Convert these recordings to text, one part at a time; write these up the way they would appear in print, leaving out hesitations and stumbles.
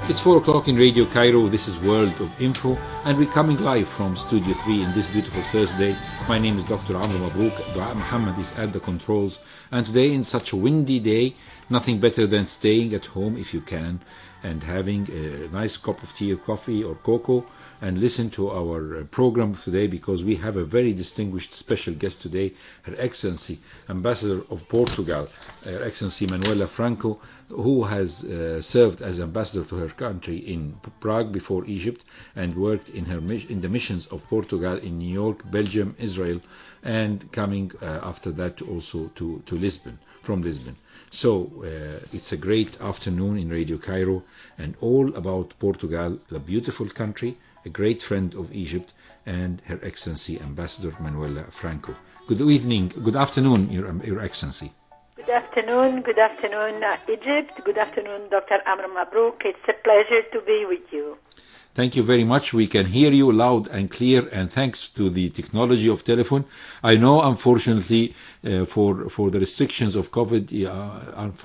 It's 4 o'clock in Radio Cairo. This is World of Info, and we're coming live from Studio 3 in this beautiful Thursday. My name is Dr. Amr Mabrouk. Dua Muhammad is at the controls. And today, in such a windy day, nothing better than staying at home if you can and having a nice cup of tea or coffee or cocoa and listen to our program of today, because we have a very distinguished special guest today, Her Excellency, Ambassador of Portugal, Her Excellency Manuela Franco, who has served as ambassador to her country in Prague before Egypt and worked in the missions of Portugal in New York, Belgium, Israel, and coming after that also to Lisbon, from Lisbon. So it's a great afternoon in Radio Cairo and all about Portugal, the beautiful country, a great friend of Egypt, and Her Excellency Ambassador Manuela Franco. Good evening, good afternoon, Your Excellency. Good afternoon, Egypt. Good afternoon, Dr. Amr Mabrouk. It's a pleasure to be with you. Thank you very much. We can hear you loud and clear, and thanks to the technology of telephone. I know, unfortunately, for the restrictions of COVID,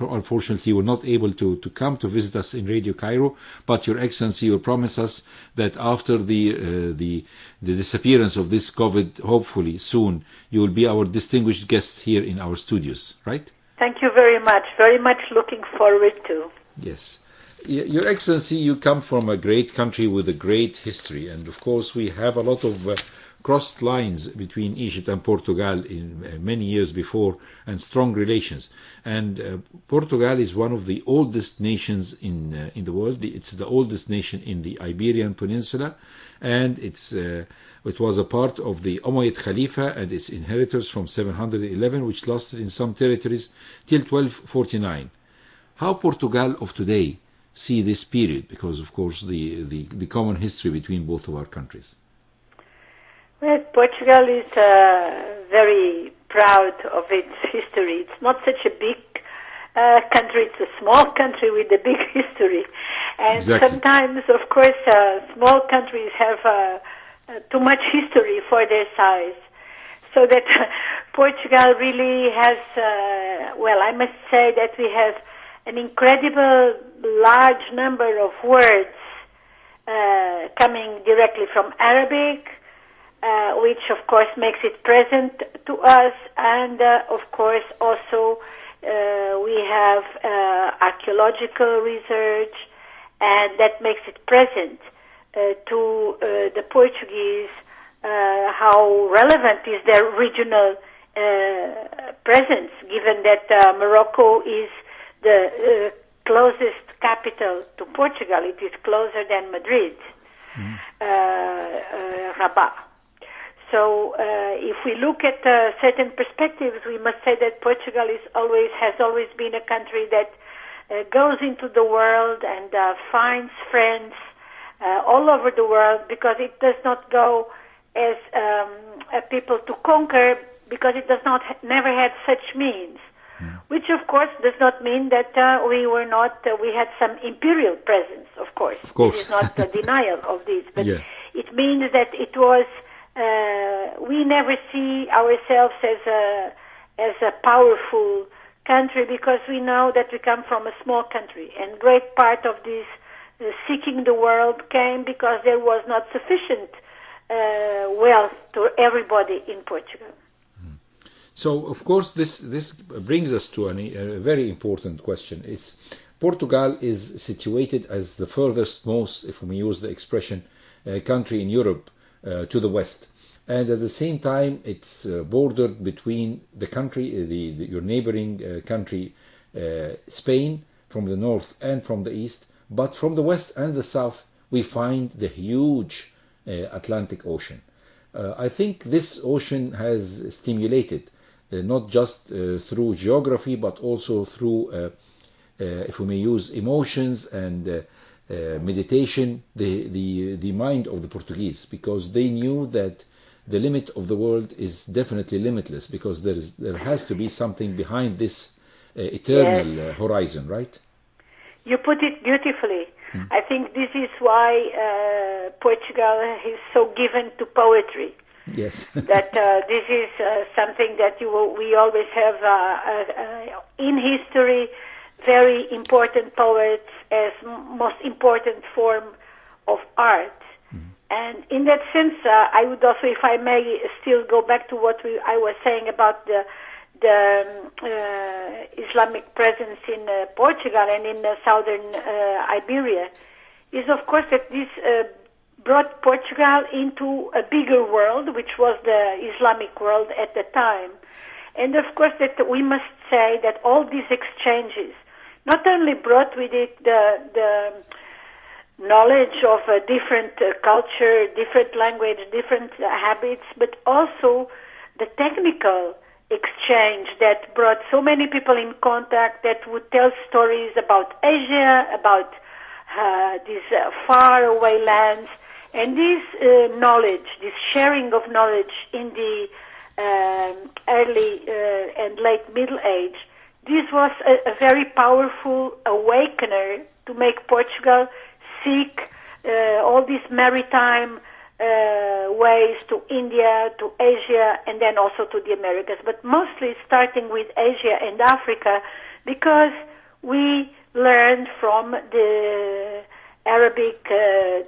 unfortunately, we're not able to come to visit us in Radio Cairo. But Your Excellency, you promise us that after the disappearance of this COVID, hopefully soon, you will be our distinguished guest here in our studios, right? Thank you very much. Very much looking forward to. Yes. Your Excellency, you come from a great country with a great history, and of course we have a lot of crossed lines between Egypt and Portugal in many years before, and strong relations. And Portugal is one of the oldest nations in the world. It's the oldest nation in the Iberian Peninsula, and it was a part of the Umayyad Khalifa and its inheritors from 711, which lasted in some territories till 1249. How Portugal of today see this period, because of course the common history between both of our countries? Well, Portugal is very proud of its history. It's not such a big country, it's a small country with a big history. And exactly. Sometimes, of course, small countries have too much history for their size. So that Portugal really has, I must say that we have an incredible large number of words coming directly from Arabic, which of course makes it present to us, and of course also we have archaeological research, and that makes it present to the Portuguese, how relevant is their regional presence, given that Morocco is the closest capital to Portugal. It is closer than Madrid, Rabat. So if we look at certain perspectives, we must say that Portugal has always been a country that goes into the world and finds friends all over the world, because it does not go as a people to conquer, because it does not never had such means. Which, of course, does not mean that we had some imperial presence, of course. Of course. This is not a denial of this, but it means that it was, we never see ourselves as a powerful country, because we know that we come from a small country, and great part of this seeking the world came because there was not sufficient wealth to everybody in Portugal. So, of course, this brings us to a very important question. Portugal is situated as the furthest most, if we use the expression, country in Europe to the west. And at the same time, it's bordered between the country, your neighboring country, Spain, from the north and from the east. But from the west and the south, we find the huge Atlantic Ocean. I think this ocean has stimulated not just through geography, but also through, if we may use emotions and meditation, the mind of the Portuguese, because they knew that the limit of the world is definitely limitless, because there has to be something behind this eternal horizon, right? You put it beautifully. I think this is why Portugal is so given to poetry. Yes. That this is something that we always have in history. very important poets as most important form of art. And in that sense, I would also, if I may, still go back to what I was saying about the Islamic presence in Portugal and in southern Iberia, is of course that this brought Portugal into a bigger world, which was the Islamic world at the time. And of course that we must say that all these exchanges not only brought with it the knowledge of a different culture, different language, different habits, but also the technical exchange that brought so many people in contact that would tell stories about Asia, about these faraway lands, and this knowledge, this sharing of knowledge in the early and late Middle Age, this was a very powerful awakener to make Portugal seek all these maritime ways to India, to Asia, and then also to the Americas, but mostly starting with Asia and Africa, because we learned from the Arabic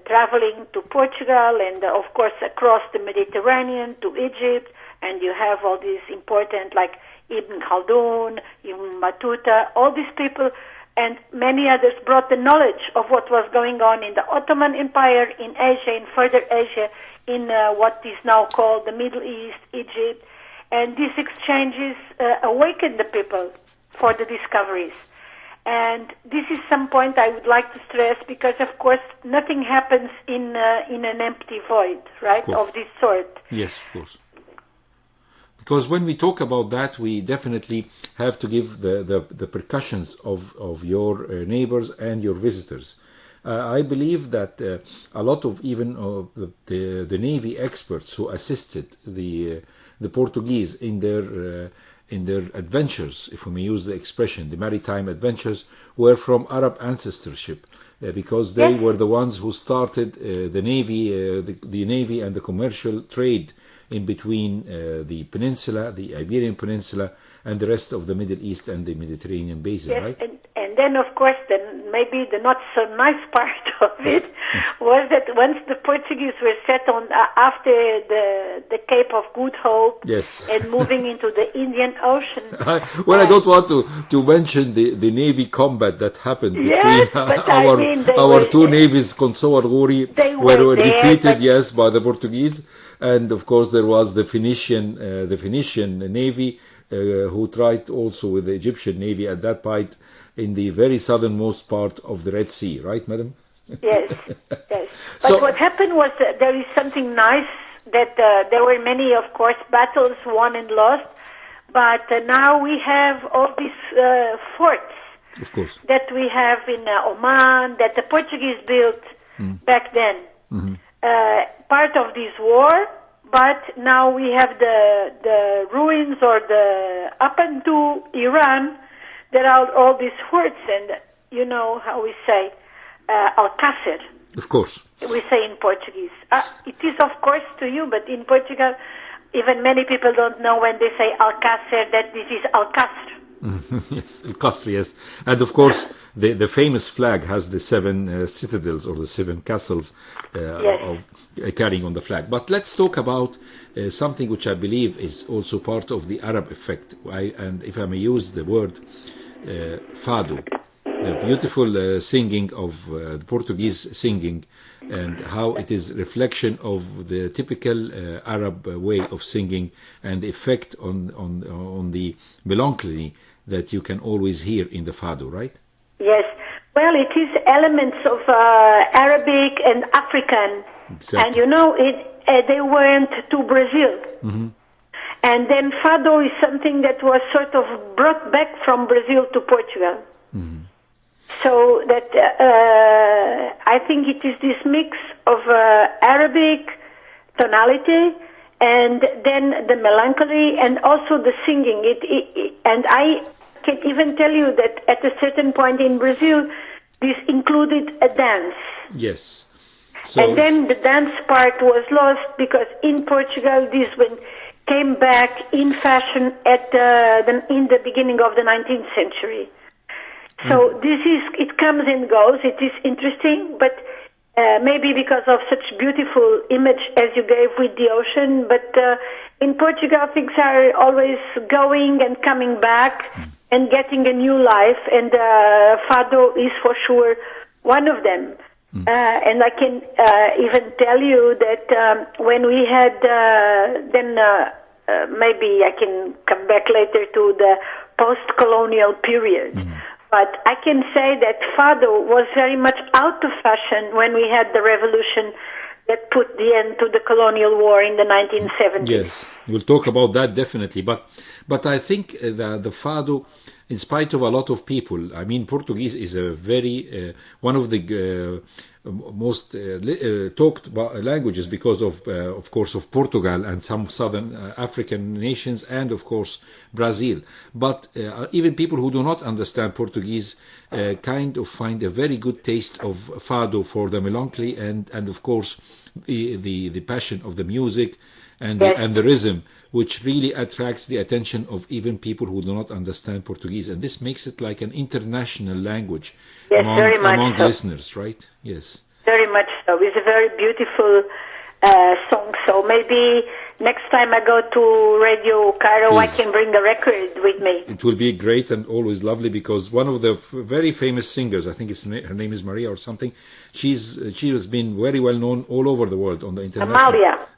traveling to Portugal and, of course, across the Mediterranean to Egypt, and you have all these important, like Ibn Khaldun, Ibn Battuta, all these people, and many others brought the knowledge of what was going on in the Ottoman Empire, in Asia, in further Asia, in what is now called the Middle East, Egypt, and these exchanges awakened the people for the discoveries. And this is some point I would like to stress, because of course nothing happens in an empty void, right, of this sort. Yes, of course. Because when we talk about that, we definitely have to give the repercussions of your neighbors and your visitors. I believe that a lot of even the Navy experts who assisted the Portuguese in their adventures, if we may use the expression, the maritime adventures, were from Arab ancestorship, because they were the ones who started the Navy and the commercial trade in between the peninsula, the Iberian Peninsula, and the rest of the Middle East and the Mediterranean basin, right? And then, of course, maybe the not so nice part of it was that once the Portuguese were set on after the Cape of Good Hope and moving into the Indian Ocean. I don't want to mention the Navy combat that happened between our two navies, Consort Gori, were defeated, by the Portuguese. And of course, there was the Phoenician Navy, who tried also with the Egyptian Navy at that point in the very southernmost part of the Red Sea, right, madam? Yes. But what happened was that there is something nice, that there were many, of course, battles won and lost, but now we have all these forts, of course, that we have in Oman, that the Portuguese built back then. Mm-hmm. Part of this war, but now we have the ruins, or up into Iran, there are all these forts, and you know how we say Alcácer. Of course. We say in Portuguese. It is, of course, to you, but in Portugal, even many people don't know when they say Alcácer that this is Alcácer. Yes, El Castre, yes. And of course, the famous flag has the 7 citadels, or the 7 castles carrying on the flag. But let's talk about something which I believe is also part of the Arab effect. And if I may use the word fado, the beautiful singing of the Portuguese singing, and how it is reflection of the typical Arab way of singing, and the effect on the melancholy that you can always hear in the fado, right? Yes. Well, it is elements of Arabic and African. Exactly. And you know, they went to Brazil. Mm-hmm. And then fado is something that was sort of brought back from Brazil to Portugal. Mm-hmm. So that I think it is this mix of Arabic tonality, and then the melancholy, and also the singing. And I can even tell you that at a certain point in Brazil, this included a dance. Yes. And then the dance part was lost, because in Portugal this came back in fashion in the beginning of the 19th century. So it comes and goes. It is interesting, but maybe because of such beautiful image as you gave with the ocean. But in Portugal, things are always going and coming back and getting a new life, and Fado is for sure one of them. And I can even tell you that when we had, maybe I can come back later to the post-colonial period. But I can say that Fado was very much out of fashion when we had the revolution that put the end to the Colonial War in the 1970s. Yes, we'll talk about that definitely. But I think the Fado, in spite of a lot of people, I mean, Portuguese is a very one of the most talked about languages because of course, of Portugal and some southern African nations, and of course Brazil. But even people who do not understand Portuguese kind of find a very good taste of Fado for the melancholy and of course the passion of the music and the rhythm, which really attracts the attention of even people who do not understand Portuguese. And this makes it like an international language among listeners, right? Yes. Very much so. It's a very beautiful song. So maybe next time I go to Radio Cairo, I can bring the record with me. It will be great and always lovely, because one of the very famous singers, I think her name is Maria or something, she has been very well known all over the world on the international...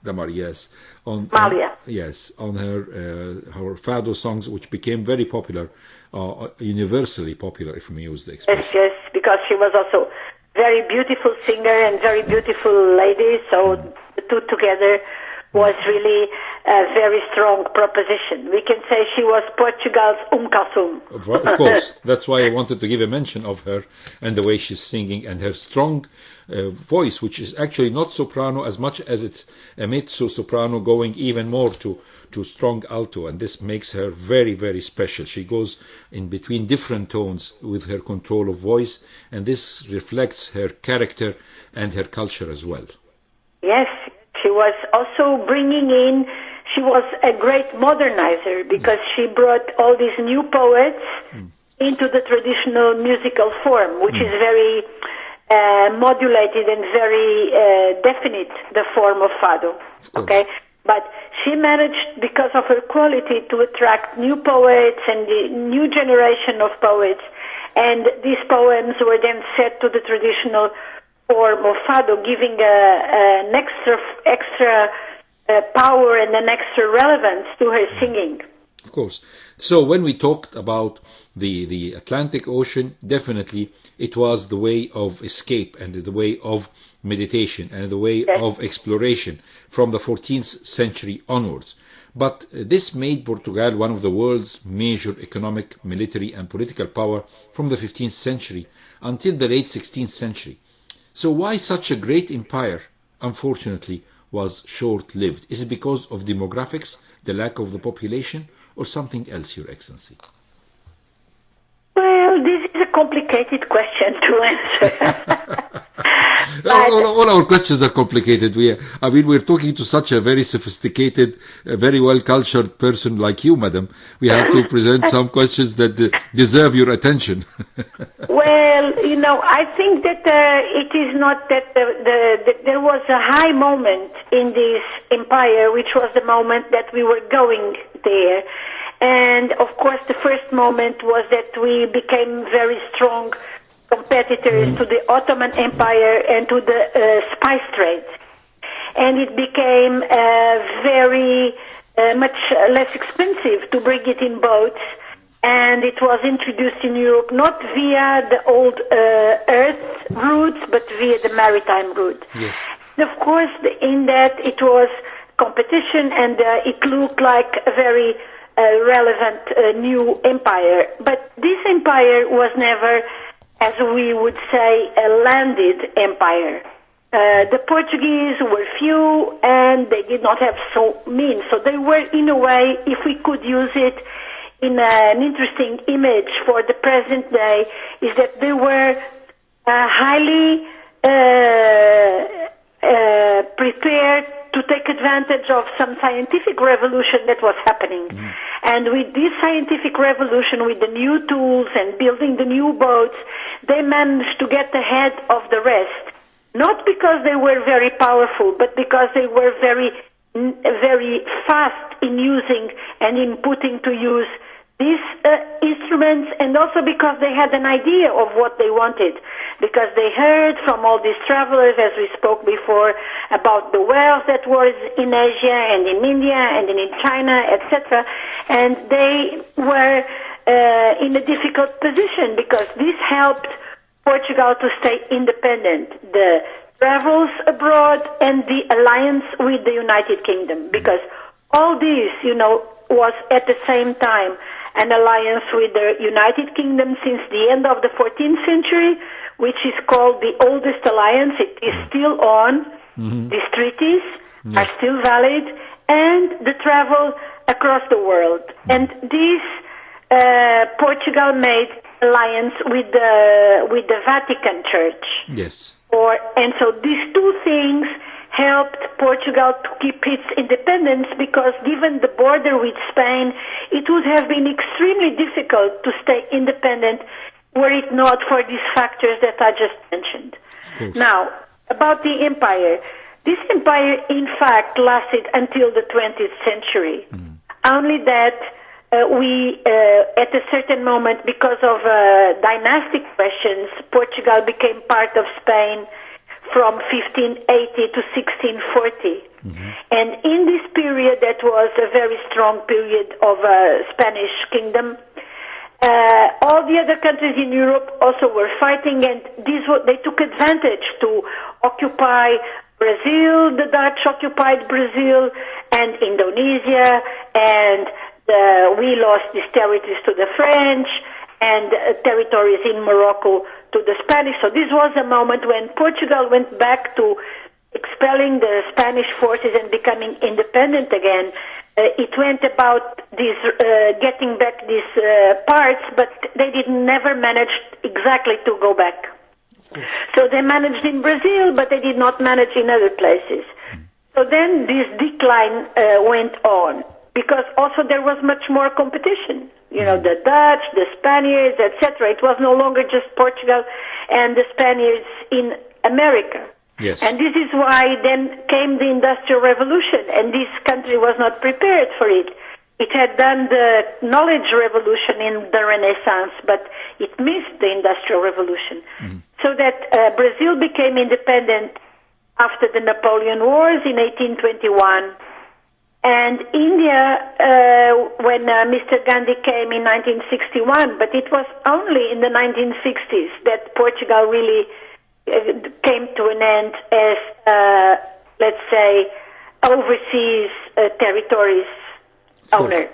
Amalia. Yes. On her Fado songs, which became very popular, universally popular, if we may use the expression. Yes, because she was also very beautiful singer and very beautiful lady, so the two together was really a very strong proposition. We can say she was Portugal's Kalsum. Of course, that's why I wanted to give a mention of her and the way she's singing and her strong voice, which is actually not soprano as much as it's a mezzo-soprano going even more to strong alto, and this makes her very, very special. She goes in between different tones with her control of voice, and this reflects her character and her culture as well. Yes, she was also she was a great modernizer, because she brought all these new poets into the traditional musical form, which is very modulated and very definite, the form of Fado. Okay? But she managed, because of her quality, to attract new poets and the new generation of poets. And these poems were then set to the traditional form of Fado, giving an extra power and an extra relevance to her singing. Of course. So when we talked about the Atlantic Ocean, definitely it was the way of escape and the way of meditation and the way of exploration from the 14th century onwards. But this made Portugal one of the world's major economic, military and political power from the 15th century until the late 16th century. So why such a great empire, unfortunately, was short-lived? Is it because of demographics, the lack of the population, or something else, Your Excellency? Well, this is a complicated question to answer. All our questions are complicated. We're talking to such a very sophisticated, very well-cultured person like you, madam. We have to present some questions that deserve your attention. Well, I think that it is not that there was a high moment in this empire, which was the moment that we were going there. And, of course, the first moment was that we became very strong competitors to the Ottoman Empire and to the spice trade. And it became very much less expensive to bring it in boats. And it was introduced in Europe not via the old earth routes, but via the maritime route. Yes. And of course, in that it was competition, and it looked like a very relevant new empire. But this empire was never, as we would say, a landed empire. The Portuguese were few, and they did not have so means. So they were, in a way, if we could use it in an interesting image for the present day, is that they were highly prepared to take take advantage of some scientific revolution that was happening. And with this scientific revolution, with the new tools and building the new boats, they managed to get ahead of the rest. Not because they were very powerful, but because they were very fast in using and in putting to use these instruments, and also because they had an idea of what they wanted, because they heard from all these travelers, as we spoke before, about the wealth that was in Asia and in India and in China, etc. And they were in a difficult position because this helped Portugal to stay independent. The travels abroad and the alliance with the United Kingdom, because all this, was at the same time an alliance with the United Kingdom since the end of the 14th century, which is called the oldest alliance. It is still on. These treaties are still valid, and the travel across the world. And this Portugal made alliance with the Vatican Church. Yes. And so these two things helped Portugal to keep its independence, because given the border with Spain, it would have been extremely difficult to stay independent were it not for these factors that I just mentioned. Now, about the empire. This empire, in fact, lasted until the 20th century. Only that we, at a certain moment, because of dynastic questions, Portugal became part of Spain from 1580 to 1640. And in this period, that was a very strong period of Spanish kingdom, all the other countries in Europe also were fighting, and they took advantage to occupy Brazil. The Dutch occupied Brazil and Indonesia, and we lost these territories to the French, and territories in Morocco to the Spanish. So this was a moment when Portugal went back to expelling the Spanish forces and becoming independent again. It went about this, getting back these parts, but they never managed exactly to go back. So they managed in Brazil, but they did not manage in other places. So then this decline went on, because also there was much more competition. The Dutch, the Spaniards, etc. It was no longer just Portugal and the Spaniards in America. Yes. And this is why then came the Industrial Revolution, and this country was not prepared for it. It had done the knowledge revolution in the Renaissance, but it missed the Industrial Revolution. So that Brazil became independent after the Napoleon Wars in 1821. And India, when Mr. Gandhi came in 1961, but it was only in the 1960s that Portugal really came to an end as, let's say, overseas territories owner.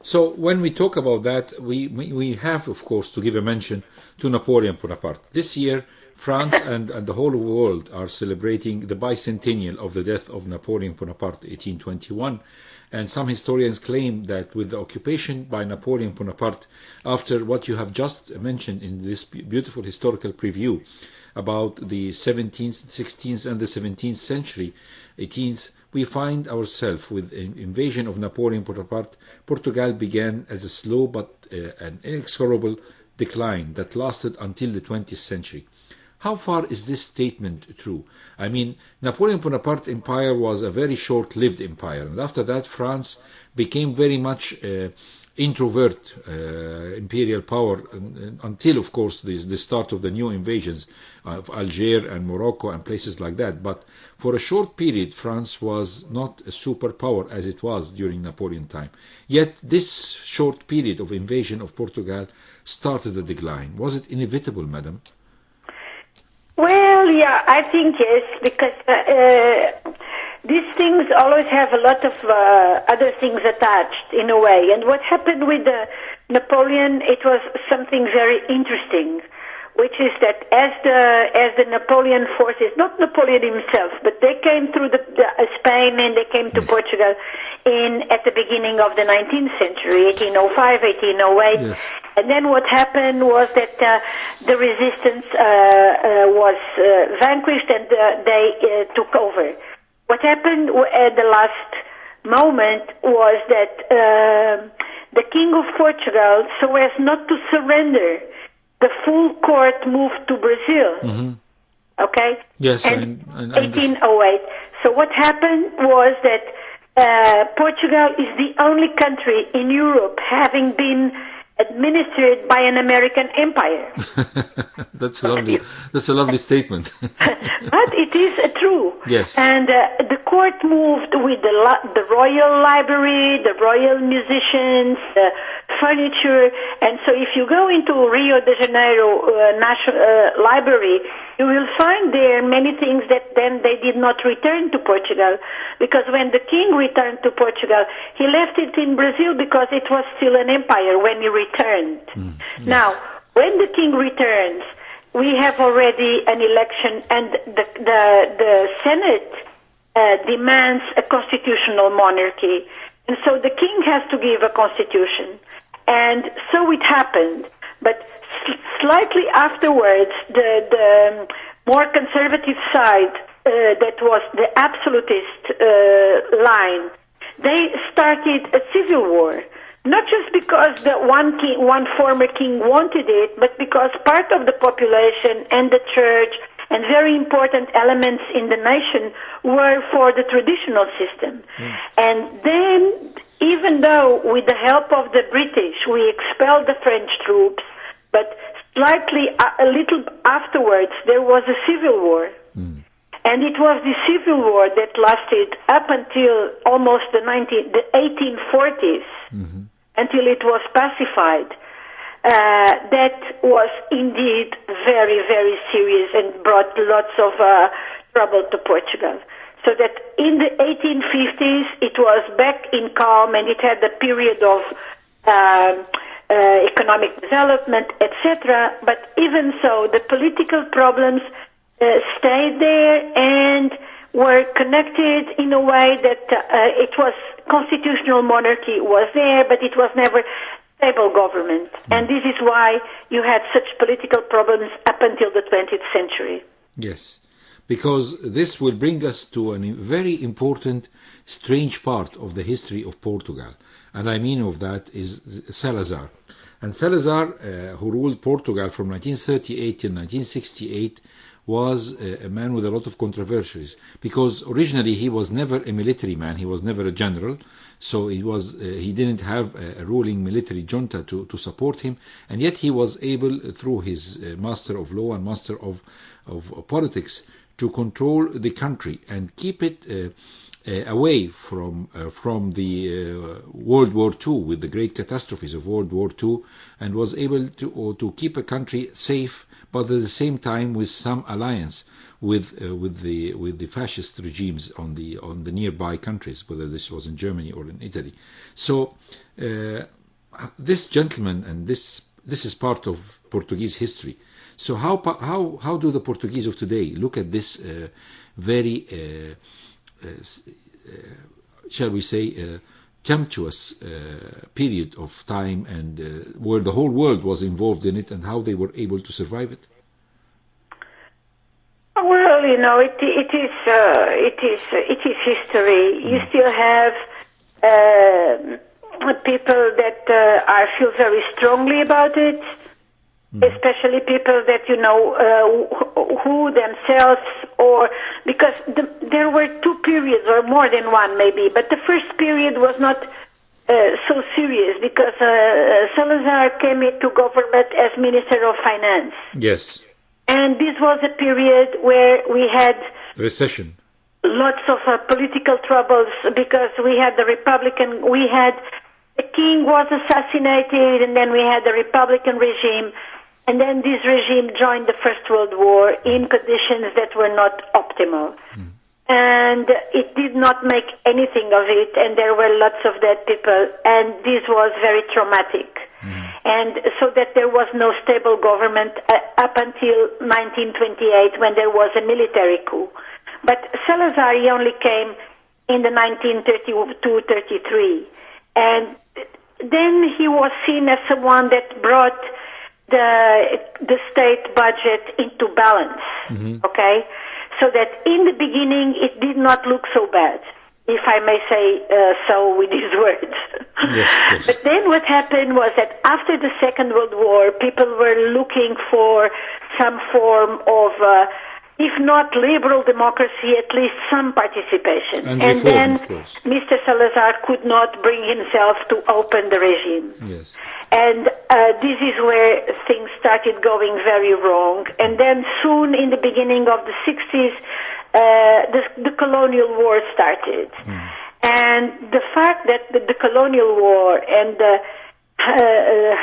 So when we talk about that, we have, of course, to give a mention to Napoleon Bonaparte. This year, France and the whole world are celebrating the Bicentennial of the death of Napoleon Bonaparte, 1821. And some historians claim that with the occupation by Napoleon Bonaparte, after what you have just mentioned in this beautiful historical preview about the 17th, 16th and the 17th century, 18th, we find ourselves with an invasion of Napoleon Bonaparte. Portugal began as a slow but an inexorable decline that lasted until the 20th century. How far is this statement true? I mean, Napoleon Bonaparte empire was a very short-lived empire, and after that France became very much introvert imperial power until, of course, the start of the new invasions of Algiers and Morocco and places like that. But for a short period, France was not a superpower as it was during Napoleon time. Yet this short period of invasion of Portugal started the decline. Was it inevitable, madam? Well, yeah, I think yes, because these things always have a lot of other things attached in a way. And what happened with Napoleon, it was something very interesting, which is that as the Napoleon forces, not Napoleon himself, but they came through Spain and they came to Portugal at the beginning of the 19th century, 1805, 1808. Yes. And then what happened was that the resistance was vanquished and they took over. what happened at the last moment was that the King of Portugal, so as not to surrender, the full court moved to Brazil. Mm-hmm. Okay? Yes, and and 1808. So what happened was that Portugal is the only country in Europe having been administered by an American empire. That's lovely. That's a lovely statement. But it is true. Yes. And the court moved with the royal library, the royal musicians, the furniture. And so if you go into Rio de Janeiro National Library, you will find there many things that then they did not return to Portugal. Because when the king returned to Portugal, he left it in Brazil because it was still an empire when he returned. Yes. Now, when the king returns, we have already an election, and the Senate demands a constitutional monarchy. And so the king has to give a constitution. And so it happened. But slightly afterwards, the more conservative side, that was the absolutist line, they started a civil war. Not just because the one former king wanted it, but because part of the population and the church and very important elements in the nation were for the traditional system. And then, even though with the help of the British, we expelled the French troops, but slightly, a little afterwards, there was a civil war. And it was the civil war that lasted up until almost the 1840s, until it was pacified. That was indeed very, very serious and brought lots of trouble to Portugal. So that in the 1850s, it was back in calm, and it had a period of economic development, etc. But even so, the political problems stayed there and were connected in a way that it was constitutional monarchy was there, but it was never stable government. And this is why you had such political problems up until the 20th century. Yes, because this will bring us to a very important, strange part of the history of Portugal. And I mean of that is Salazar. And Salazar, who ruled Portugal from 1938 till 1968, was a man with a lot of controversies, because originally he was never a military man, he was never a general, so he didn't have a ruling military junta to support him, and yet he was able, through his master of law and master of politics, to control the country and keep it away from the World War II, with the great catastrophes of World War II, and was able to keep a country safe, but at the same time with some alliance with the fascist regimes on the nearby countries, whether this was in Germany or in Italy. So this gentleman, and this is part of Portuguese history. So how do the Portuguese of today look at this very shall we say tempestuous period of time, and where the whole world was involved in it, and how they were able to survive it? Well, you know, it is history. You still have people that feel very strongly about it, especially people that who themselves, or because there were two periods, or more than one maybe, but the first period was not so serious, because Salazar came into government as Minister of Finance. Yes. And this was a period where we had recession, lots of political troubles, because we had the king was assassinated, and then we had the Republican regime. And then this regime joined the First World War in conditions that were not optimal. And it did not make anything of it, and there were lots of dead people, and this was very traumatic. And so that there was no stable government up until 1928, when there was a military coup. But Salazar, he only came in the 1932-33. And then he was seen as someone that brought the state budget into balance. Okay, So that in the beginning it did not look so bad, if I may say so with these words. Yes, but then what happened was that after the Second World War, people were looking for some form of, if not liberal democracy, at least some participation. And reform, then of course. Mr. Salazar could not bring himself to open the regime. Yes. And this is where things started going very wrong. And then soon, in the beginning of the 60s, the Colonial War started. And the fact that the Colonial War and the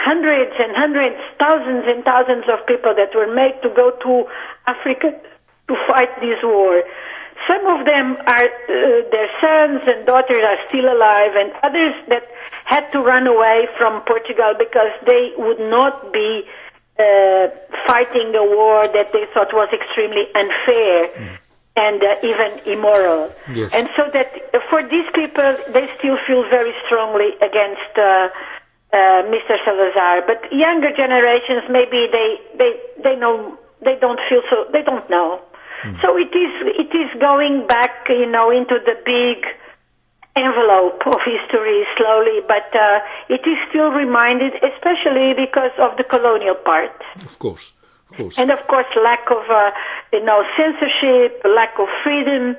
hundreds and hundreds, thousands and thousands of people that were made to go to Africa to fight this war, some of them are, their sons and daughters are still alive, and others that had to run away from Portugal because they would not be fighting a war that they thought was extremely unfair and even immoral. Yes. And so that for these people, they still feel very strongly against Mr. Salazar. But younger generations, maybe they know, they don't feel so, they don't know. So it is going back, into the big envelope of history slowly, but it is still reminded, especially because of the colonial part. Of course. And of course, lack of, censorship, lack of freedom,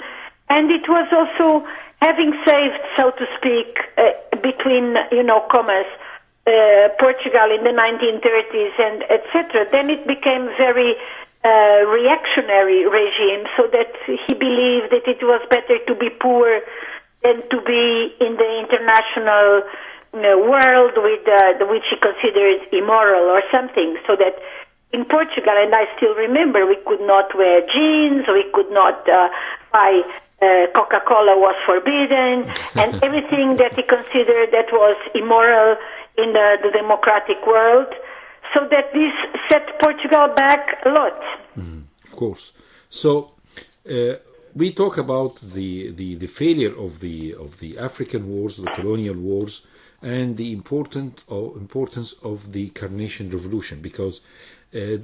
and it was also having saved, so to speak, between, commas, Portugal in the 1930s and etc. Then it became very reactionary regime, so that he believed that it was better to be poor than to be in the international world with which he considered immoral or something. So that in Portugal, and I still remember, we could not wear jeans, we could not buy Coca-Cola was forbidden, and everything that he considered that was immoral in the democratic world. So that this set Portugal back a lot. Of course. So we talk about the failure of the African wars, the colonial wars, and the importance of the Carnation Revolution, because a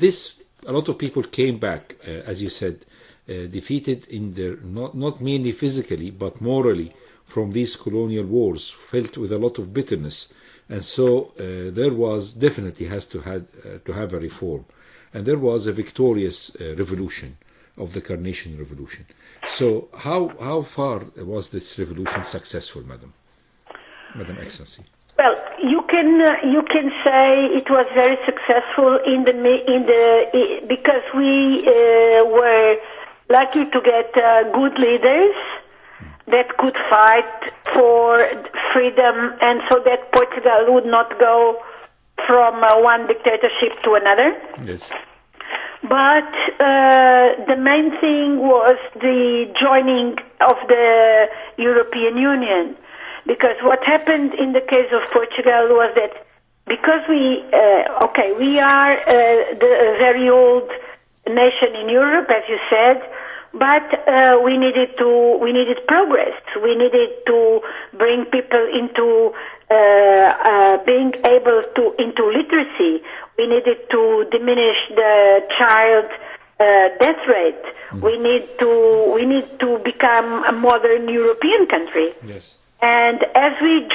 lot of people came back, as you said, defeated in their not merely physically but morally from these colonial wars, felt with a lot of bitterness. And so there was definitely has to have a reform, and there was a victorious revolution of the Carnation Revolution. So how far was this revolution successful, Madam Excellency? Well, you can say it was very successful because we were lucky to get good leaders that could fight for freedom, and so that Portugal would not go from one dictatorship to another. Yes. But the main thing was the joining of the European Union, because what happened in the case of Portugal was that because we are a very old nation in Europe, as you said. But we needed progress. We needed to bring people into being able into literacy. We needed to diminish the child death rate. We need to become a modern European country. Yes. And as we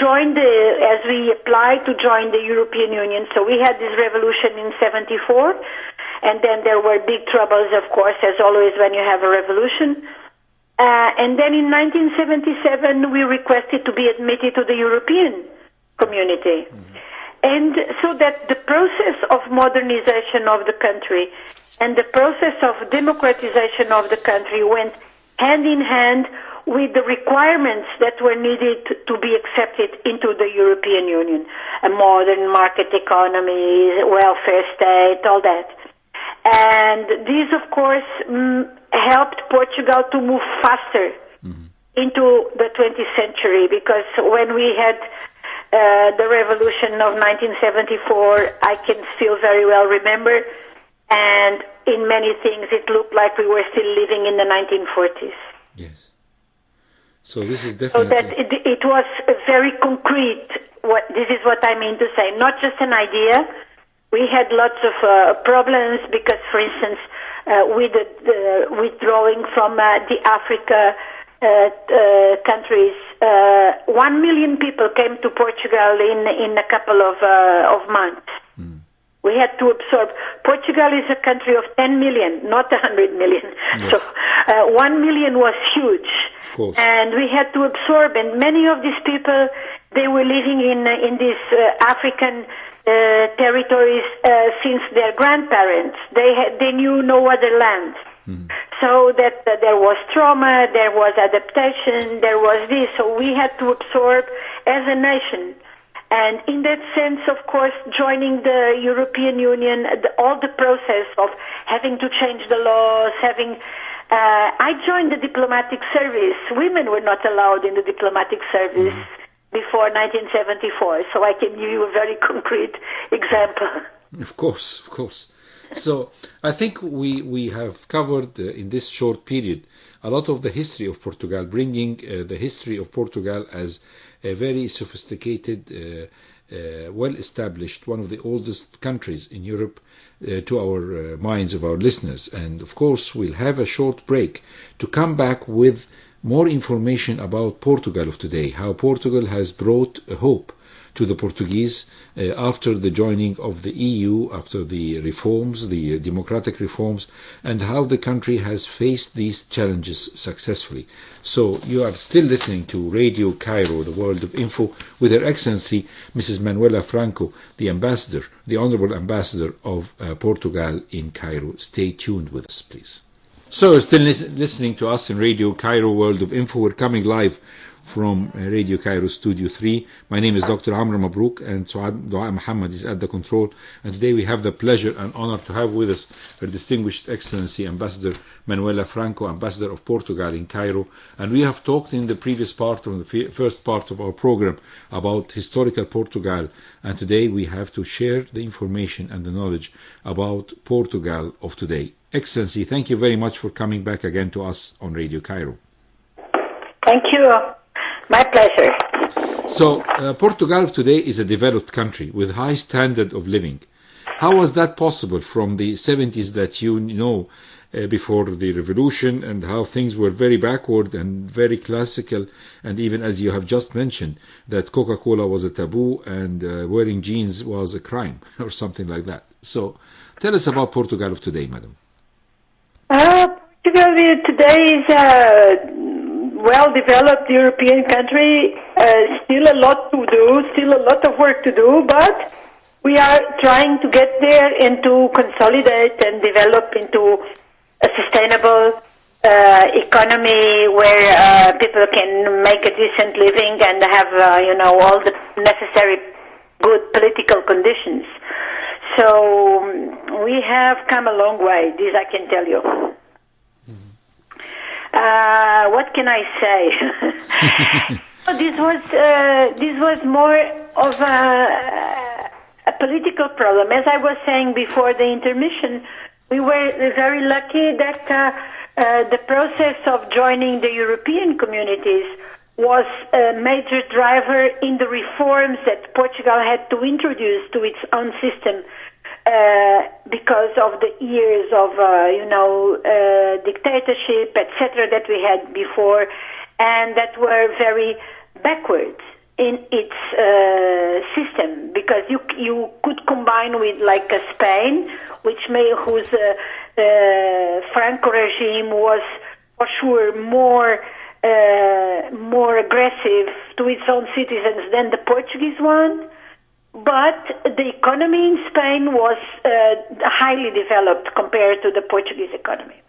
applied to join the European Union, so we had this revolution in '74. And then there were big troubles, of course, as always when you have a revolution. And then in 1977, we requested to be admitted to the European community. And so that the process of modernization of the country and the process of democratization of the country went hand in hand with the requirements that were needed to be accepted into the European Union. A modern market economy, welfare state, all that. And this, of course, helped Portugal to move faster into the 20th century, because when we had the revolution of 1974, I can still very well remember, and in many things it looked like we were still living in the 1940s. Yes. So this is definitely... So that it was a very concrete, this is what I mean to say, not just an idea. We had lots of problems because, for instance, with the withdrawing from the Africa countries. 1 million people came to Portugal in a couple of months. We had to absorb. Portugal is a country of 10 million, not 100 million. Yes. So 1 million was huge. Of course. And we had to absorb. And many of these people, they were living in these African territories since their grandparents. They knew no other land. So that there was trauma, there was adaptation, there was this. So we had to absorb as a nation. And in that sense, of course, joining the European Union, all the process of having to change the laws, I joined the diplomatic service. Women were not allowed in the diplomatic service before 1974, so I can give you a very concrete example. Of course. So I think we have covered in this short period a lot of the history of Portugal, bringing the history of Portugal as a very sophisticated, well-established, one of the oldest countries in Europe to our minds of our listeners. And of course, we'll have a short break to come back with more information about Portugal of today, how Portugal has brought hope to the Portuguese after the joining of the EU, after the reforms, the democratic reforms, and how the country has faced these challenges successfully. So you are still listening to Radio Cairo, the world of info, with Her Excellency Mrs. Manuela Franco, the ambassador, the Honorable Ambassador of Portugal in Cairo. Stay tuned with us, please. So still listening to us in Radio Cairo, world of info. We're coming live from Radio Cairo Studio 3. My name is Dr. Amr Mabrouk, and Dua Muhammad is at the control. And today we have the pleasure and honor to have with us Her Distinguished Excellency Ambassador Manuela Franco, Ambassador of Portugal in Cairo. And we have talked in the previous part, of the first part of our program, about historical Portugal. And today we have to share the information and the knowledge about Portugal of today. Excellency, thank you very much for coming back again to us on Radio Cairo. Thank you. My pleasure. So, Portugal of today is a developed country with high standard of living. How was that possible from the 70s that you know before the revolution, and how things were very backward and very classical, and even as you have just mentioned, that Coca-Cola was a taboo and wearing jeans was a crime or something like that. So, tell us about Portugal of today, madam. Portugal today is a well-developed European country, still a lot to do, still a lot of work to do, but we are trying to get there and to consolidate and develop into a sustainable economy where people can make a decent living and have, all the necessary good political conditions. So we have come a long way, this I can tell you. What can I say? This was more of a political problem. As I was saying before the intermission, we were very lucky that the process of joining the European communities was a major driver in the reforms that Portugal had to introduce to its own system. Because of the years of, dictatorship, etc., that we had before, and that were very backward in its system. Because you could combine with like Spain, whose Franco regime was for sure more aggressive to its own citizens than the Portuguese one. But the economy in Spain was highly developed compared to the Portuguese economy.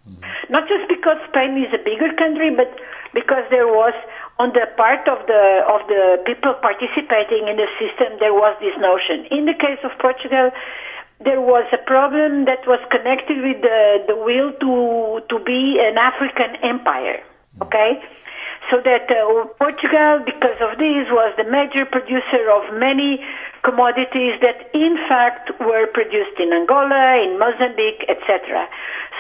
Not just because Spain is a bigger country, but because there was, on the part of the people participating in the system, there was this notion. In the case of Portugal, there was a problem that was connected with the will to be an African empire. Okay? So that Portugal, because of this, was the major producer of many commodities that in fact were produced in Angola, in Mozambique, etc.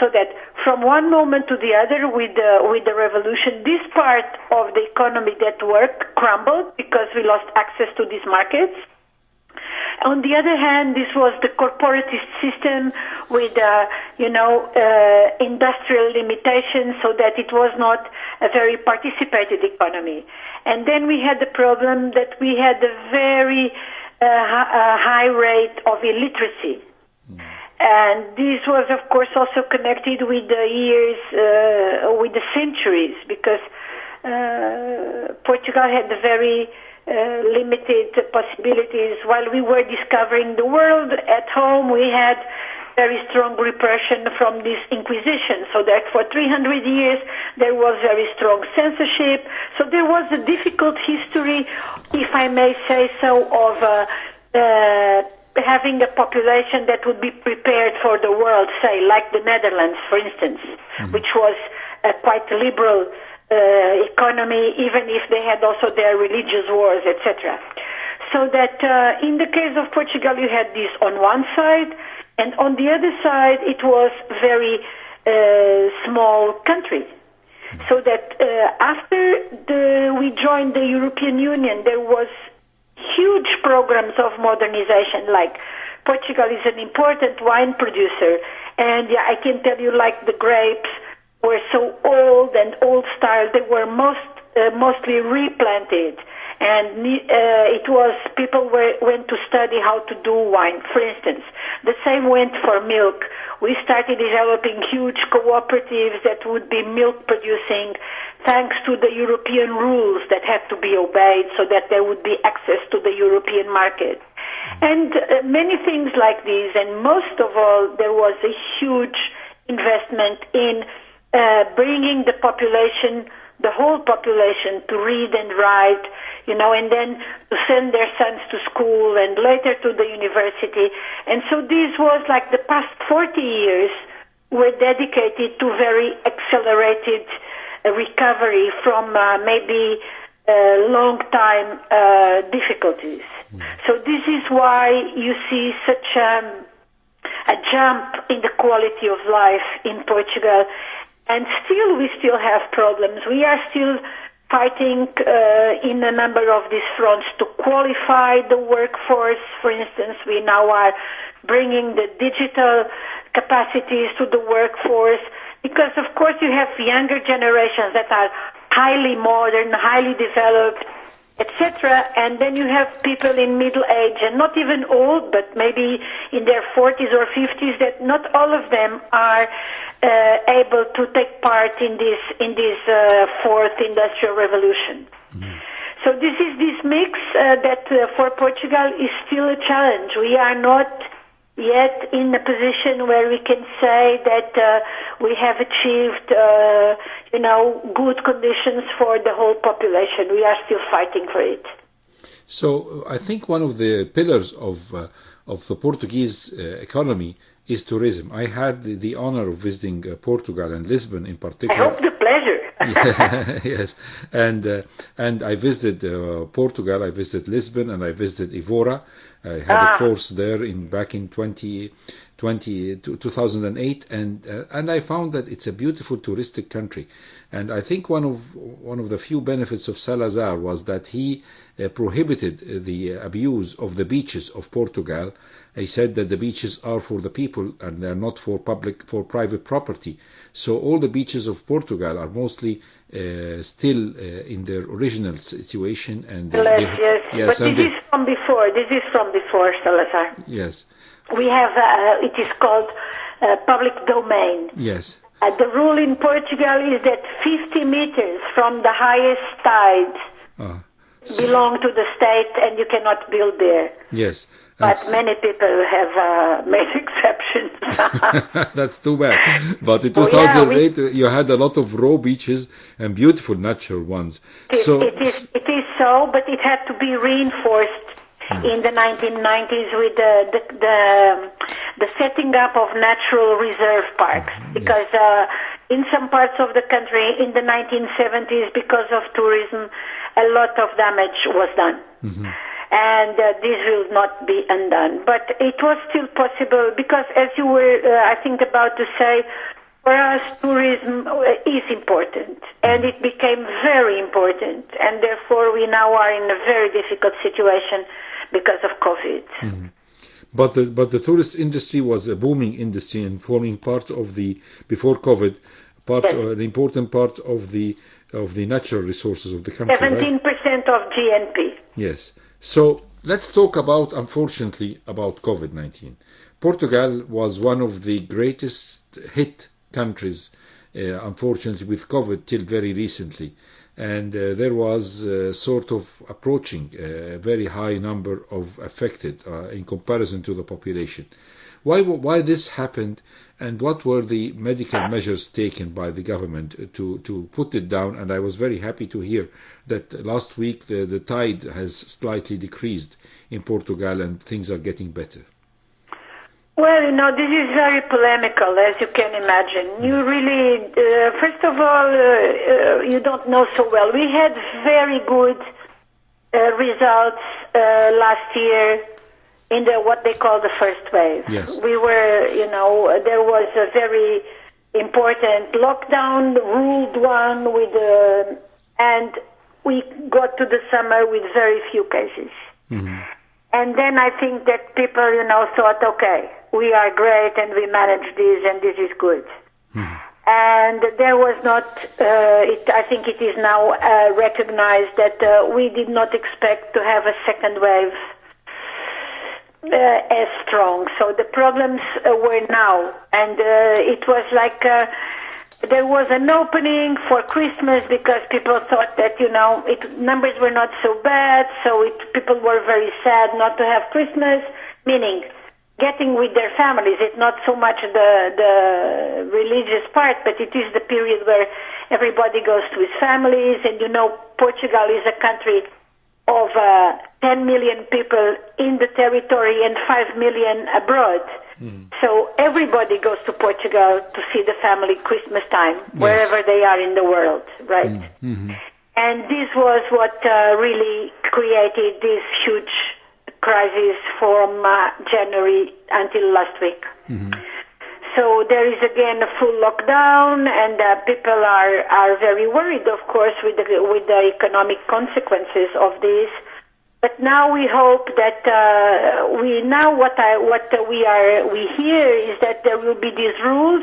So that from one moment to the other with the revolution, this part of the economy that worked crumbled because we lost access to these markets. On the other hand, this was the corporatist system with, industrial limitations, so that it was not a very participated economy. And then we had the problem that we had a very high rate of illiteracy. And this was, of course, also connected with the years, with the centuries, because Portugal had very limited possibilities. While we were discovering the world at home, we had very strong repression from this Inquisition. So that for 300 years, there was very strong censorship. So there was a difficult history, if I may say so, of having a population that would be prepared for the world, say, like the Netherlands, for instance, which was a quite liberal economy, even if they had also their religious wars, etc. So that in the case of Portugal, you had this on one side, and on the other side, it was very small country. So that after we joined the European Union, there was huge programs of modernization. Like Portugal is an important wine producer, and I can tell you, like the grapes were so old and old style, they were mostly replanted, and it was people went to study how to do wine. For instance, the same went for milk. We started developing huge cooperatives that would be milk producing, thanks to the European rules that had to be obeyed so that there would be access to the European market. And many things like these, and most of all, there was a huge investment in bringing the population, the whole population, to read and write, and then to send their sons to school and later to the university. And so this was like the past 40 years were dedicated to very accelerated recovery from maybe long time difficulties. So this is why you see such a jump in the quality of life in Portugal. And still, we still have problems. We are still fighting in a number of these fronts to qualify the workforce. For instance, we now are bringing the digital capacities to the workforce, because, of course, you have younger generations that are highly modern, highly developed, etc., and then you have people in middle age, and not even old, but maybe in their 40s or 50s, that not all of them are able to take part in this fourth industrial revolution. So this is this mix that for Portugal is still a challenge. We are not yet in a position where we can say that we have achieved, good conditions for the whole population. We are still fighting for it. So I think one of the pillars of the Portuguese economy is tourism. I had the honor of visiting Portugal and Lisbon in particular. I hope the pleasure. Yes, and I visited Portugal. I visited Lisbon and I visited Evora. I had a course there back in 2008, and I found that it's a beautiful touristic country. And I think one of the few benefits of Salazar was that he prohibited the abuse of the beaches of Portugal. He said that the beaches are for the people and they are not for private property. So all the beaches of Portugal are mostly still in their original situation. And yes. But this is from before. This is from before Salazar. Yes. We have it is called public domain. Yes. The rule in Portugal is that 50 meters from the highest tide belong to the state, and you cannot build there. Yes. But many people have made exceptions. That's too bad. But in 2008, you had a lot of raw beaches and beautiful natural ones. It is so, but it had to be reinforced in the 1990s with the setting up of natural reserve parks, because in some parts of the country in the 1970s, because of tourism, a lot of damage was done. And this will not be undone. But it was still possible because, as you were, I think, about to say, for us, tourism is important, and it became very important, and therefore we now are in a very difficult situation because of COVID. Mm-hmm. But the tourist industry was a booming industry and forming part of the, before COVID, an important part of the natural resources of the country. 17% of GNP. Yes. So let's talk about, unfortunately, about COVID-19. Portugal was one of the greatest hit countries, unfortunately, with COVID till very recently. And there was sort of approaching a very high number of affected in comparison to the population. Why this happened, and what were the medical measures taken by the government to put it down? And I was very happy to hear that last week the tide has slightly decreased in Portugal and things are getting better. Well, this is very polemical, as you can imagine. You really, first of all, you don't know so well. We had very good results last year in what they call the first wave. Yes. We were, there was a very important lockdown, ruled one, and we got to the summer with very few cases. Mm-hmm. And then I think that people, thought, okay, we are great and we manage this and this is good. Mm-hmm. And there was not, I think it is now recognized that we did not expect to have a second wave as strong. So the problems were now. And it was like there was an opening for Christmas because people thought that, numbers were not so bad. So people were very sad not to have Christmas, meaning getting with their families. It's not so much the religious part, but it is the period where everybody goes to his families. And Portugal is a country of 10 million people in the territory and 5 million abroad. Mm. So everybody goes to Portugal to see the family Christmas time, wherever they are in the world, right? Mm-hmm. And this was what really created this huge crisis from January until last week. Mm-hmm. So there is again a full lockdown, and people are very worried, of course, with the economic consequences of this. But now we hope that we hear is that there will be these rules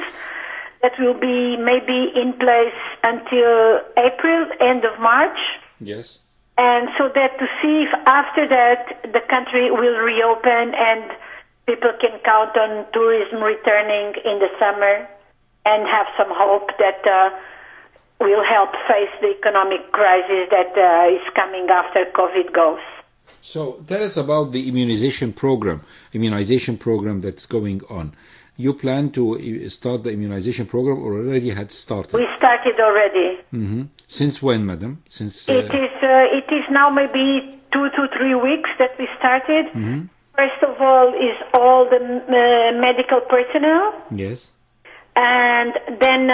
that will be maybe in place until April, end of March. Yes. And so that to see if after that the country will reopen and people can count on tourism returning in the summer and have some hope that will help face the economic crisis that is coming after COVID goes. So tell us about the immunization program that's going on. You plan to start the immunization program or already had started? We started already. Mm-hmm. Since when, madam? Since it is now maybe 2 to 3 weeks that we started. Mm-hmm. First of all is all the medical personnel. Yes. And then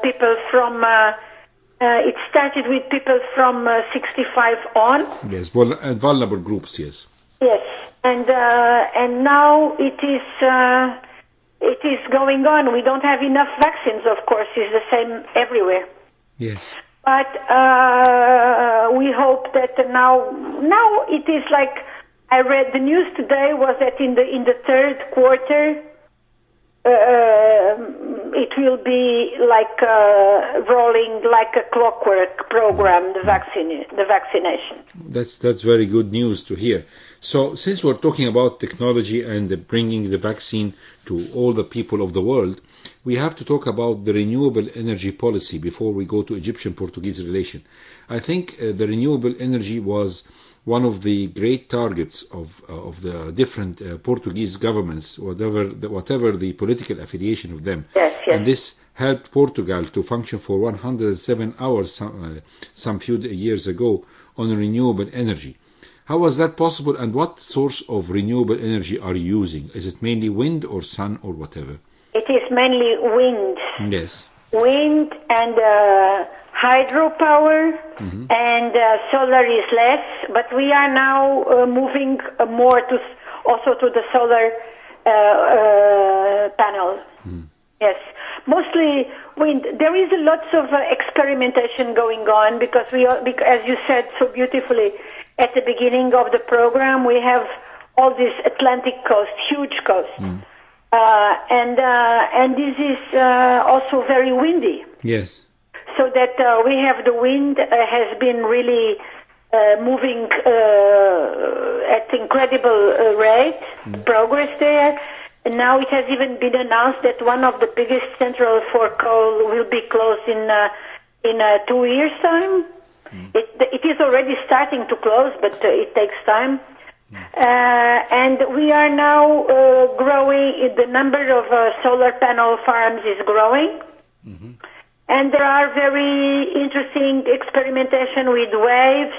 people from... it started with people from 65 on. Yes, vulnerable groups, yes. Yes, and now it is going on. We don't have enough vaccines, of course. It's the same everywhere. Yes. But we hope that now it is like I read the news today was that in the third quarter it will be like rolling like a clockwork program, the vaccination. That's very good news to hear. So since we're talking about technology and bringing the vaccine to all the people of the world, we have to talk about the renewable energy policy before we go to Egyptian-Portuguese relation. I think the renewable energy was one of the great targets of the different Portuguese governments, whatever the political affiliation of them. Yes, yes. And this helped Portugal to function for 107 hours some few years ago on renewable energy. How was that possible, and what source of renewable energy are you using? Is it mainly wind or sun or whatever? It is mainly wind. Yes. Wind and hydropower, mm-hmm. and solar is less, but we are now moving more also to the solar panel. Mm. Yes, mostly wind. There is lots of experimentation going on because as you said so beautifully, at the beginning of the program, we have all this Atlantic coast, huge coast. And this is also very windy. Yes. So that we have the wind has been really moving at incredible rate, progress there. And now it has even been announced that one of the biggest centrals for coal will be closed in 2 years' time. It is already starting to close, but it takes time. And we are now growing. The number of solar panel farms is growing. And there are very interesting experimentation with waves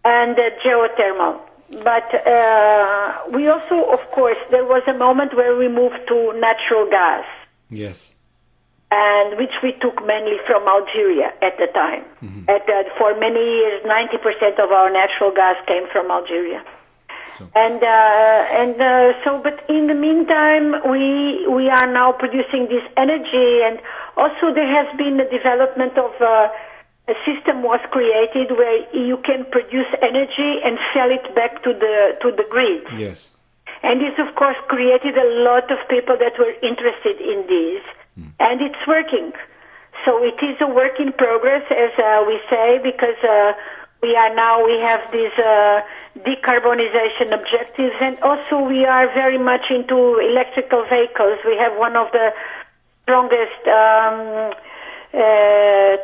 and geothermal. But we also, of course, there was a moment where we moved to natural gas. Yes. And which we took mainly from Algeria at the time. For many years, 90% of our natural gas came from Algeria. So. But in the meantime, we are now producing this energy, and also there has been a development of a system was created where you can produce energy and sell it back to the grid. Yes. And this, of course, created a lot of people that were interested in this, and it's working. So it is a work in progress, as we say, because we have these decarbonization objectives, and also we are very much into electrical vehicles. We have one of the strongest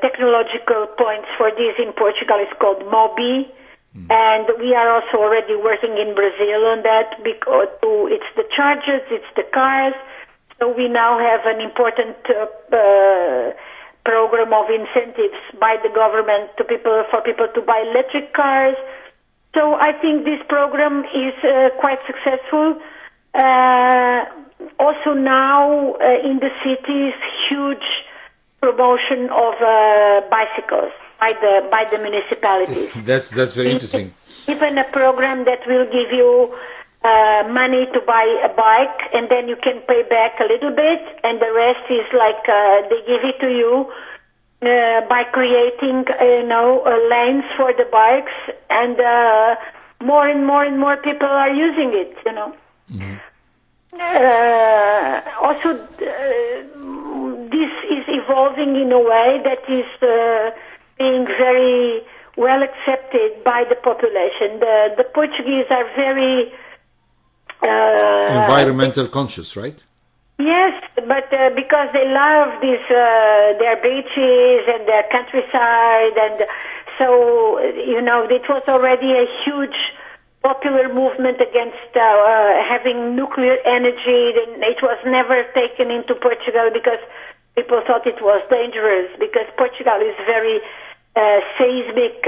technological points for this in Portugal. It's called MOBI, and we are also already working in Brazil on that, because it's the chargers, it's the cars. So we now have an important program of incentives by the government for people to buy electric cars. So I think this program is quite successful. Also now in the cities, huge promotion of bicycles by the municipalities. That's very interesting. Even a program that will give you money to buy a bike, and then you can pay back a little bit, and the rest is like they give it to you by creating, lanes for the bikes, and more and more people are using it. Also, this is evolving in a way that is being very well accepted by the population. The Portuguese are very environmental conscious, right? Yes, but because they love their beaches and their countryside, and so it was already a huge popular movement against having nuclear energy. It was never taken into Portugal because people thought it was dangerous, because Portugal is very seismic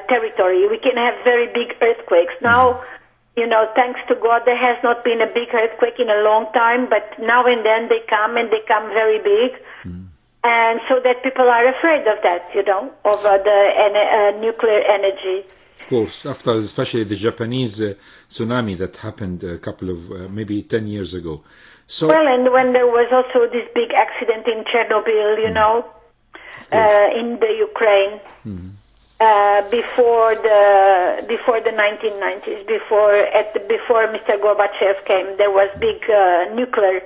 territory. We can have very big earthquakes. Now, thanks to God, there has not been a big earthquake in a long time, but now and then they come, and they come very big. And so that people are afraid of that, of the nuclear energy. Of course, after especially the Japanese tsunami that happened a couple of, maybe 10 years ago. So, well, and when there was also this big accident in Chernobyl, in the Ukraine, before the 1990s, before Mr. Gorbachev came, there was big nuclear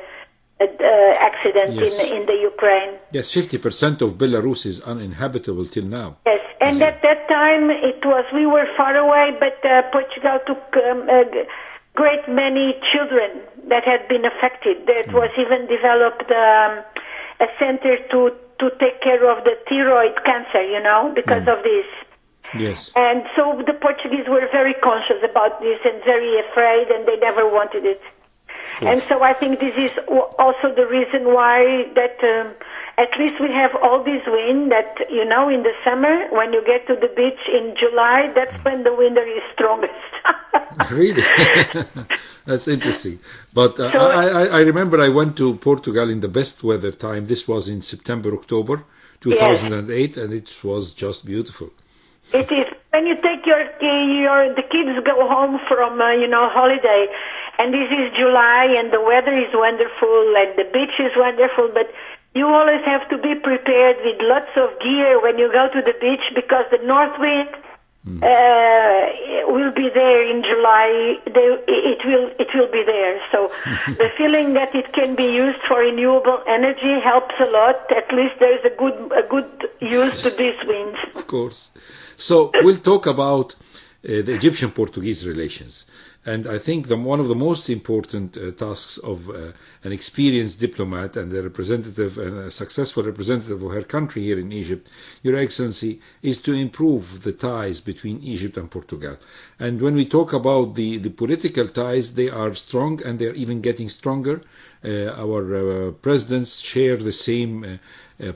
accident in the Ukraine. Yes, 50% of Belarus is uninhabitable till now. Yes, and at that time we were far away, but Portugal took a great many children that had been affected. There was even developed a center to take care of the thyroid cancer, because of this. Yes. And so the Portuguese were very conscious about this and very afraid, and they never wanted it. And so I think this is also the reason why that at least we have all this wind that, in the summer, when you get to the beach in July, that's when the winter is strongest. Really? That's interesting. But I remember I went to Portugal in the best weather time. This was in September, October 2008, and it was just beautiful. It is. When you take the kids go home from, holiday, and this is July, and the weather is wonderful, and the beach is wonderful, but you always have to be prepared with lots of gear when you go to the beach, because the north wind will be there in July. It will be there. So the feeling that it can be used for renewable energy helps a lot. At least there's a good use to these winds. Of course. So we'll talk about the Egyptian-Portuguese relations. And I think one of the most important tasks of an experienced diplomat and a representative and a successful representative of her country here in Egypt, Your Excellency, is to improve the ties between Egypt and Portugal. And when we talk about the political ties, they are strong and they are even getting stronger. Our presidents share the same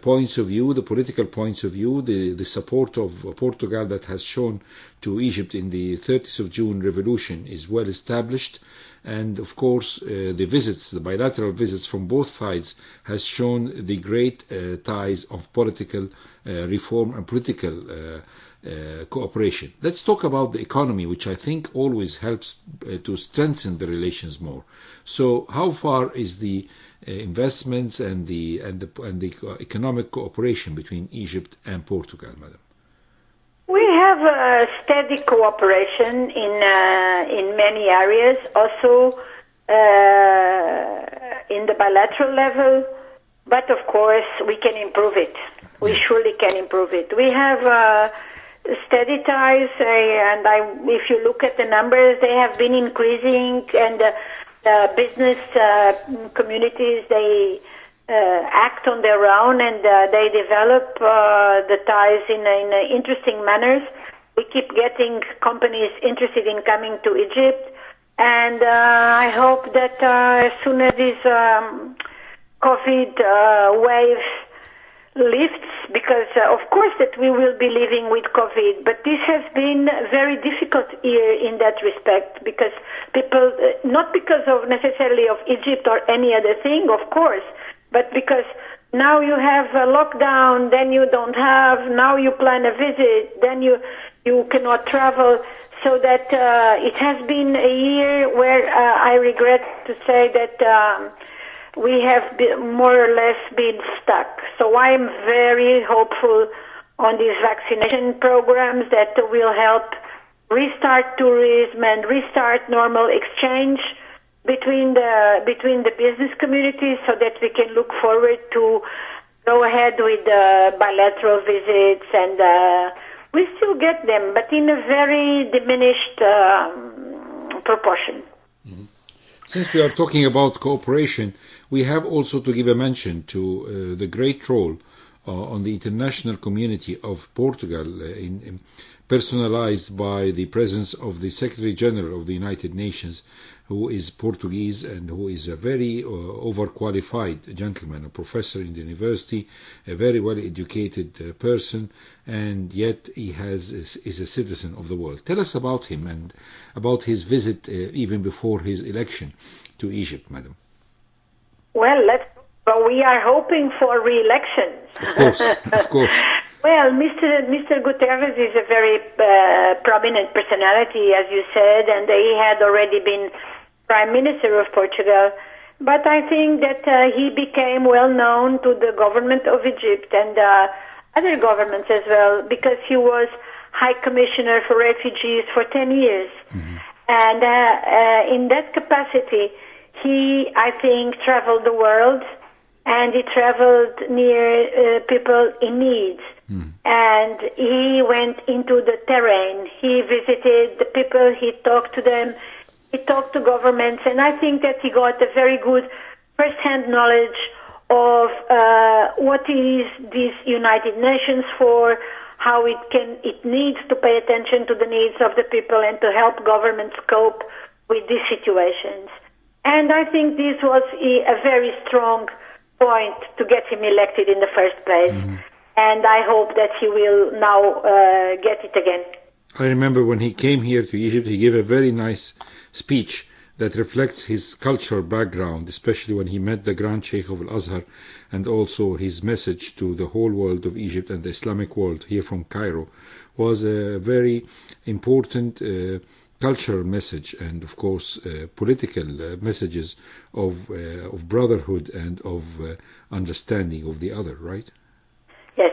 points of view, the political points of view, the support of Portugal that has shown to Egypt in the 30th of June revolution is well established. And of course, the bilateral visits from both sides has shown the great ties of political reform and political cooperation. Let's talk about the economy, which I think always helps to strengthen the relations more. So how far is the investments and the economic cooperation between Egypt and Portugal, Madam? We have a steady cooperation in many areas, also in the bilateral level, but of course we can improve it. We surely can improve it. We have steady ties, and if you look at the numbers, they have been increasing, and business communities, they act on their own, and they develop the ties in interesting manners. We keep getting companies interested in coming to Egypt, and I hope that as soon as this COVID wave lifts, because of course that we will be living with COVID, but this has been a very difficult year in that respect, because people, not because of necessarily of Egypt or any other thing, of course, but because now you have a lockdown, then you don't have, now you plan a visit, then you cannot travel, so that it has been a year where I regret to say that we have more or less been stuck. So I'm very hopeful on these vaccination programs that will help restart tourism and restart normal exchange between the business communities, so that we can look forward to go ahead with bilateral visits, and we still get them, but in a very diminished proportion. Mm-hmm. Since we are talking about cooperation, we have also to give a mention to the great role on the international community of Portugal, personalized by the presence of the Secretary General of the United Nations, who is Portuguese and who is a very overqualified gentleman, a professor in the university, a very well-educated person, and yet he is a citizen of the world. Tell us about him and about his visit even before his election to Egypt, Madam. Well, we are hoping for re-elections. Of course, of course. Well, Mr. Guterres is a very prominent personality, as you said, and he had already been Prime Minister of Portugal. But I think that he became well known to the government of Egypt and other governments as well, because he was High Commissioner for Refugees for 10 years. Mm-hmm. And in that capacity, he, I think, traveled the world, and he traveled near people in need. Mm. And he went into the terrain. He visited the people, he talked to them, he talked to governments, and I think that he got a very good first-hand knowledge of what is this United Nations for, how it needs to pay attention to the needs of the people and to help governments cope with these situations. And I think this was a very strong point to get him elected in the first place. Mm-hmm. And I hope that he will now get it again. I remember when he came here to Egypt, he gave a very nice speech that reflects his cultural background, especially when he met the Grand Sheikh of Al-Azhar, and also his message to the whole world of Egypt and the Islamic world here from Cairo was a very important cultural message, and of course political messages of brotherhood and of understanding of the other, right? Yes,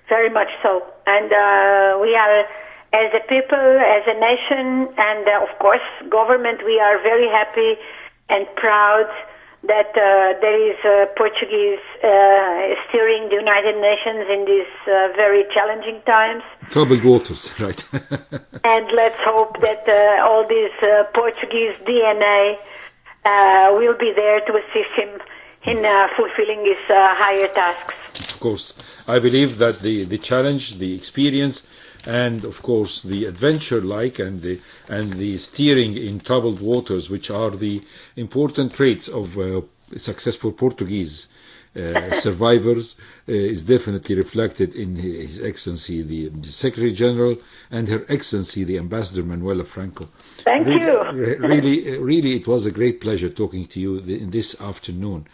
very much so. And we are as a people, as a nation, and of course, government, we are very happy and proud that there is Portuguese steering the United Nations in these very challenging times. Troubled waters, right. And let's hope that all this Portuguese DNA will be there to assist him in fulfilling his higher tasks. Of course. I believe that the challenge, the experience, and of course the adventure and the steering in troubled waters, which are the important traits of successful Portuguese survivors, is definitely reflected in His Excellency the Secretary General and Her Excellency the Ambassador Manuela Franco. Thank you. Really, it was a great pleasure talking to you in this afternoon.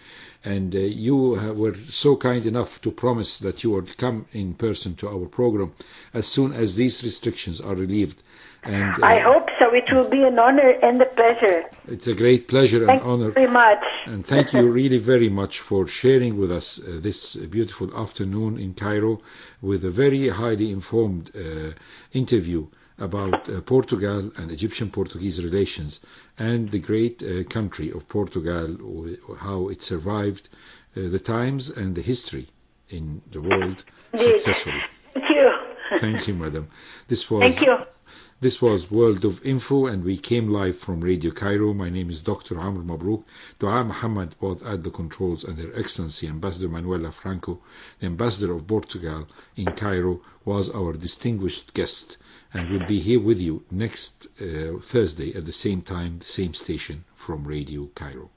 And you were so kind enough to promise that you would come in person to our program as soon as these restrictions are relieved. And I hope so. It will be an honor and a pleasure. It's a great pleasure and honor. Thank you very much. And thank you really very much for sharing with us this beautiful afternoon in Cairo with a very highly informed interview about Portugal and Egyptian-Portuguese relations and the great country of Portugal, how it survived the times and the history in the world successfully. Thank you. Thank you, madam. Thank you. This was World of Info, and we came live from Radio Cairo. My name is Dr. Amr Mabrouk. Dua Muhammad was at the controls, and Her Excellency Ambassador Manuela Franco, the Ambassador of Portugal in Cairo, was our distinguished guest, and will be here with you next Thursday at the same time, the same station from Radio Cairo.